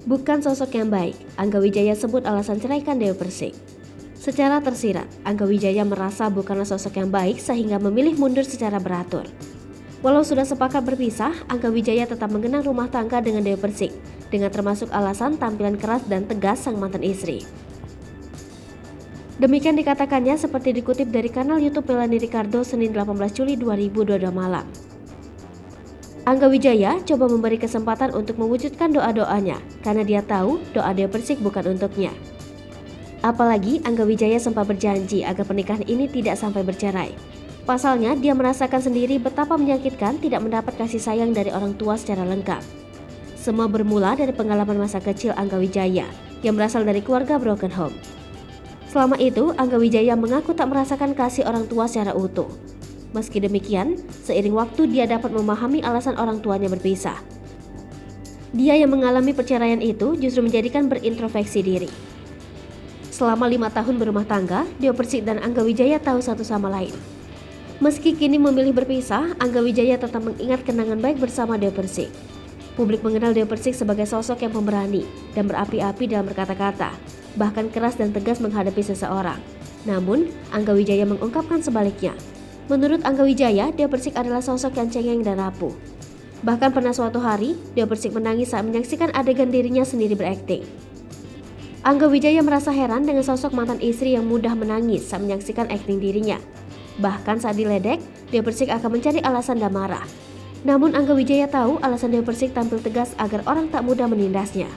Bukan sosok yang baik, Angga Wijaya sebut alasan ceraikan Dewi Persik. Secara tersirat, Angga Wijaya merasa bukanlah sosok yang baik sehingga memilih mundur secara beratur. Walau sudah sepakat berpisah, Angga Wijaya tetap menggenang rumah tangga dengan Dewi Persik, dengan termasuk alasan tampilan keras dan tegas sang mantan istri. Demikian dikatakannya seperti dikutip dari kanal YouTube Melanie Ricardo Senin 18 Juli 2022 malam. Angga Wijaya coba memberi kesempatan untuk mewujudkan doa-doanya karena dia tahu doa Dewi Persik bukan untuknya. Apalagi Angga Wijaya sempat berjanji agar pernikahan ini tidak sampai bercerai. Pasalnya dia merasakan sendiri betapa menyakitkan tidak mendapat kasih sayang dari orang tua secara lengkap. Semua bermula dari pengalaman masa kecil Angga Wijaya yang berasal dari keluarga broken home. Selama itu Angga Wijaya mengaku tak merasakan kasih orang tua secara utuh. Meski demikian, seiring waktu dia dapat memahami alasan orang tuanya berpisah. Dia yang mengalami perceraian itu justru menjadikan berintrospeksi diri. Selama 5 tahun berumah tangga, Dewi Persik dan Angga Wijaya tahu satu sama lain. Meski kini memilih berpisah, Angga Wijaya tetap mengingat kenangan baik bersama Dewi Persik. Publik mengenal Dewi Persik sebagai sosok yang pemberani dan berapi-api dalam berkata-kata, bahkan keras dan tegas menghadapi seseorang. Namun, Angga Wijaya mengungkapkan sebaliknya. Menurut Angga Wijaya, Dewi Persik adalah sosok yang cengeng dan rapuh. Bahkan pernah suatu hari, Dewi Persik menangis saat menyaksikan adegan dirinya sendiri berakting. Angga Wijaya merasa heran dengan sosok mantan istri yang mudah menangis saat menyaksikan akting dirinya. Bahkan saat diledek, Dewi Persik akan mencari alasan dan marah. Namun Angga Wijaya tahu alasan Dewi Persik tampil tegas agar orang tak mudah menindasnya.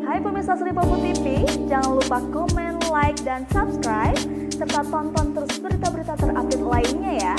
Hai pemirsa Sri Popo TV, jangan lupa komen, like, dan subscribe, serta tonton terus berita-berita terupdate lainnya ya.